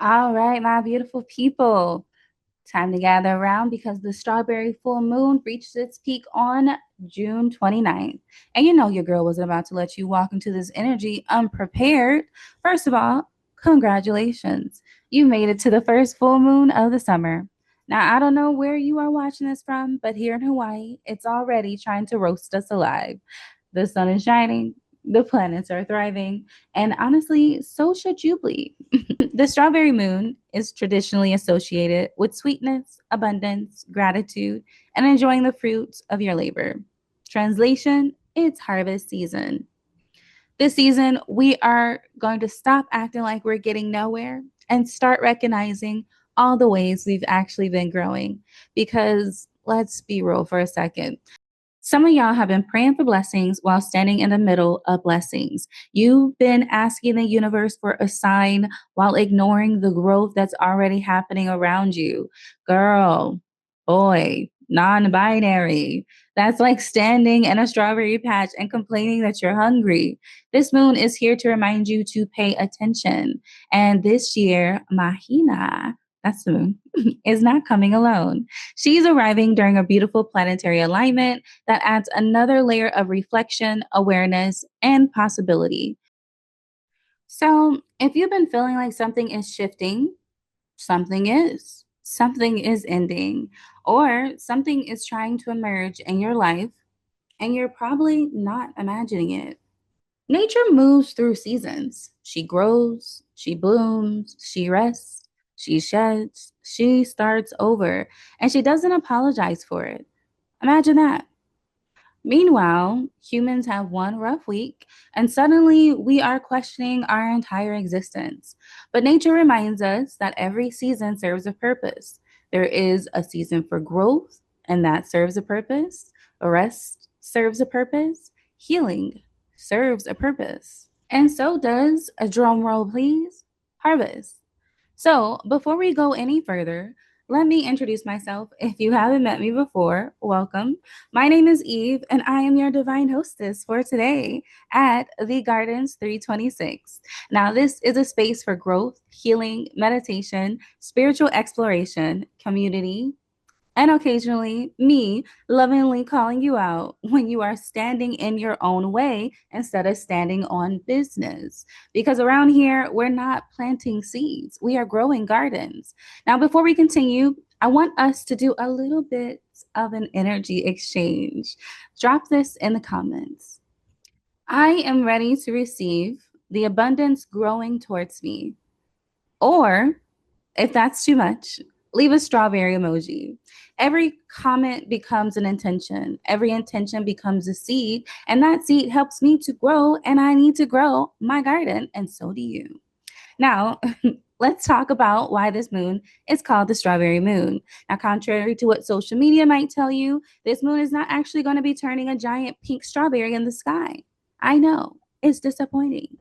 All right, my beautiful people. Time to gather around because the strawberry full moon reached its peak on June 29th. And you know your girl wasn't about to let you walk into this energy unprepared. First of all, congratulations. You made it to the first full moon of the summer. Now, I don't know where you are watching this from, but here in Hawaii, it's already trying to roast us alive. The sun is shining, the planets are thriving, and honestly, so should you be. The strawberry moon is traditionally associated with sweetness, abundance, gratitude, and enjoying the fruits of your labor. Translation, it's harvest season. This season, we are going to stop acting like we're getting nowhere and start recognizing all the ways we've actually been growing. Because let's be real for a second. Some of y'all have been praying for blessings while standing in the middle of blessings. You've been asking the universe for a sign while ignoring the growth that's already happening around you. Girl, boy, non binary. That's like standing in a strawberry patch and complaining that you're hungry. This moon is here to remind you to pay attention. And this year, Mahina, that's the moon, is not coming alone. She's arriving during a beautiful planetary alignment that adds another layer of reflection, awareness, and possibility. So, if you've been feeling like something is shifting, something is. Something is ending, or something is trying to emerge in your life, and you're probably not imagining it. Nature moves through seasons. She grows, she blooms, she rests, she sheds, she starts over, and she doesn't apologize for it. Imagine that. Meanwhile, humans have one rough week, and suddenly we are questioning our entire existence. But nature reminds us that every season serves a purpose. There is a season for growth, and that serves a purpose. Rest serves a purpose. Healing serves a purpose. And so does, a drum roll please, harvest. So, before we go any further, let me introduce myself. If you haven't met me before, welcome. My name is Eve, and I am your divine hostess for today at the Gardens 326. Now, this is a space for growth, healing, meditation, spiritual exploration, community, and occasionally me lovingly calling you out when you are standing in your own way instead of standing on business. Because around here, we're not planting seeds, we are growing gardens. Now, before we continue, I want us to do a little bit of an energy exchange. Drop this in the comments. I am ready to receive the abundance growing towards me. Or if that's too much, leave a strawberry emoji. Every comment becomes an intention. Every intention becomes a seed, and that seed helps me to grow, and I need to grow my garden, and so do you. Now, let's talk about why this moon is called the strawberry moon. Now, contrary to what social media might tell you, this moon is not actually going to be turning a giant pink strawberry in the sky. I know, it's disappointing.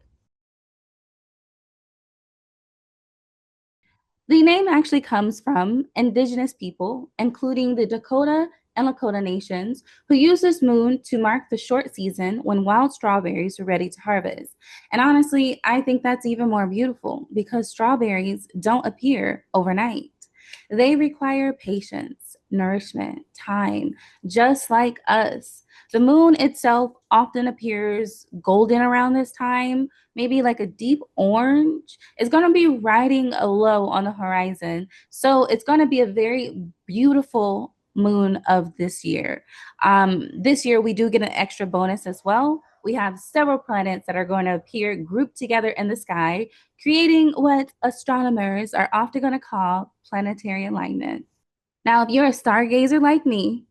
The name actually comes from indigenous people, including the Dakota and Lakota nations, who use this moon to mark the short season when wild strawberries are ready to harvest. And honestly, I think that's even more beautiful because strawberries don't appear overnight. They require patience, nourishment, time, just like us. The moon itself often appears golden around this time, maybe like a deep orange. It's going to be riding a low on the horizon. So it's going to be a very beautiful moon of this year. This year, we do get an extra bonus as well. We have several planets that are going to appear grouped together in the sky, creating what astronomers are often going to call planetary alignment. Now, if you're a stargazer like me,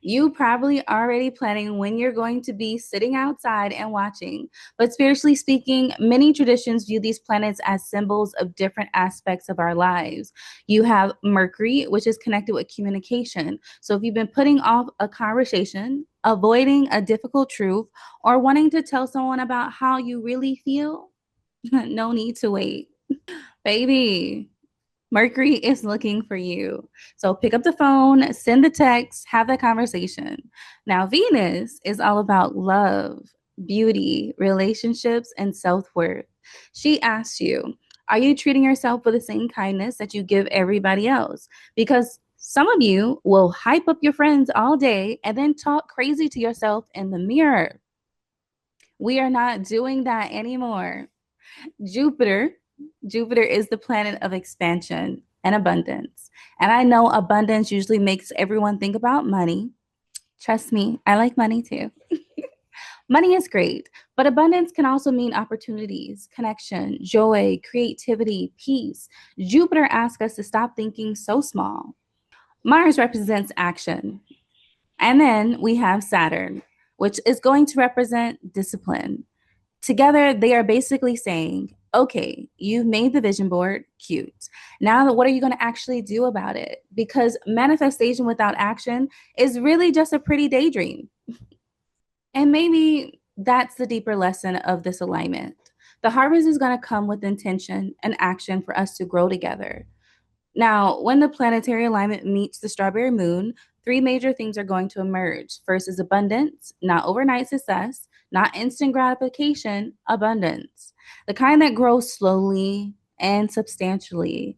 you probably already planning when you're going to be sitting outside and watching. But spiritually speaking, many traditions view these planets as symbols of different aspects of our lives. You have Mercury, which is connected with communication. So if you've been putting off a conversation, avoiding a difficult truth, or wanting to tell someone about how you really feel, no need to wait. Baby, Mercury is looking for you. So pick up the phone, send the text, have that conversation. Now, Venus is all about love, beauty, relationships, and self worth. She asks you, Are you treating yourself with the same kindness that you give everybody else? Because some of you will hype up your friends all day and then talk crazy to yourself in the mirror. We are not doing that anymore. Jupiter, Jupiter is the planet of expansion and abundance. And I know abundance usually makes everyone think about money. Trust me, I like money too. Money is great, but abundance can also mean opportunities, connection, joy, creativity, peace. Jupiter asks us to stop thinking so small. Mars represents action. And then we have Saturn, which is going to represent discipline. Together, they are basically saying, okay, you've made the vision board cute. Now, what are you going to actually do about it? Because manifestation without action is really just a pretty daydream. And maybe that's the deeper lesson of this alignment. The harvest is going to come with intention and action for us to grow together. Now, when the planetary alignment meets the strawberry moon, three major things are going to emerge. First is abundance, not overnight success, not instant gratification, abundance. The kind that grows slowly and substantially,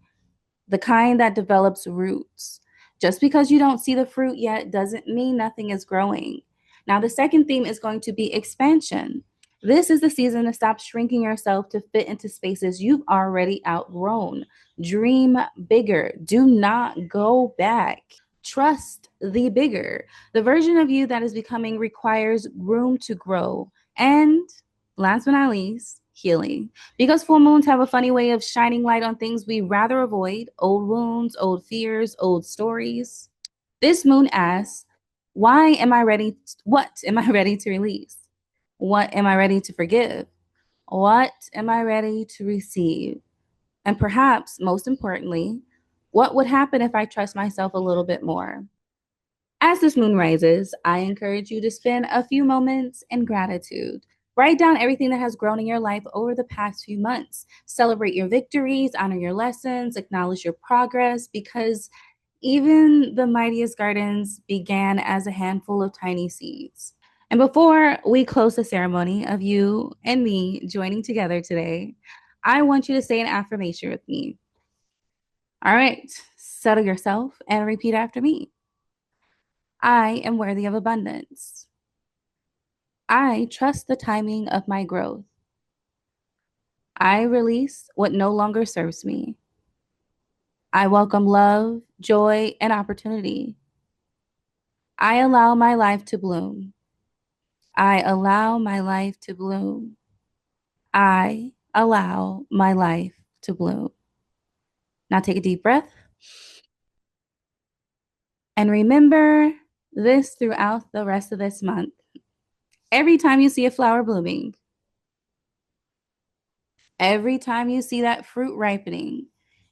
the kind that develops roots. Just because you don't see the fruit yet doesn't mean nothing is growing. Now, the second theme is going to be expansion. This is the season to stop shrinking yourself to fit into spaces you've already outgrown. Dream bigger. Do not go back. Trust the bigger. The version of you that is becoming requires room to grow. And last but not least, healing. Because full moons have a funny way of shining light on things we rather avoid, old wounds, old fears, old stories. This moon asks, why am I ready? What am I ready to release? What am I ready to forgive? What am I ready to receive? And perhaps most importantly, what would happen if I trust myself a little bit more? As this moon rises, I encourage you to spend a few moments in gratitude. Write down everything that has grown in your life over the past few months. Celebrate your victories, honor your lessons, acknowledge your progress, because even the mightiest gardens began as a handful of tiny seeds. And before we close the ceremony of you and me joining together today, I want you to say an affirmation with me. All right, settle yourself and repeat after me. I am worthy of abundance. I trust the timing of my growth. I release what no longer serves me. I welcome love, joy, and opportunity. I allow my life to bloom. I allow my life to bloom. I allow my life to bloom. Now take a deep breath and remember this throughout the rest of this month. Every time you see a flower blooming, every time you see that fruit ripening,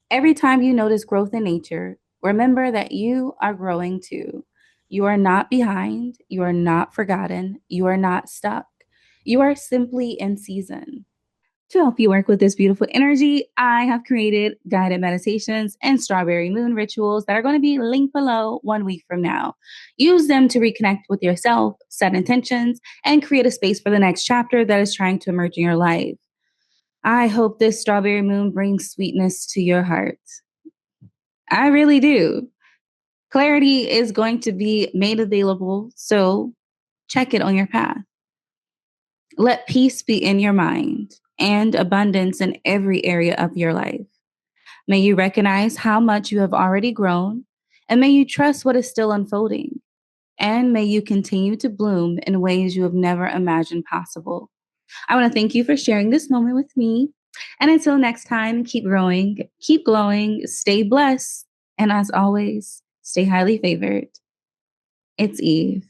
every time you notice growth in nature, remember that you are growing too. You are not behind. You are not forgotten. You are not stuck. You are simply in season. To help you work with this beautiful energy, I have created guided meditations and strawberry moon rituals that are going to be linked below 1 week from now. Use them to reconnect with yourself, set intentions, and create a space for the next chapter that is trying to emerge in your life. I hope this strawberry moon brings sweetness to your heart. I really do. Clarity is going to be made available, so check it on your path. Let peace be in your mind and abundance in every area of your life. May you recognize how much you have already grown, and may you trust what is still unfolding. And may you continue to bloom in ways you have never imagined possible. I want to thank you for sharing this moment with me. And until next time, keep growing, keep glowing, stay blessed, and as always, stay highly favored. It's Eve.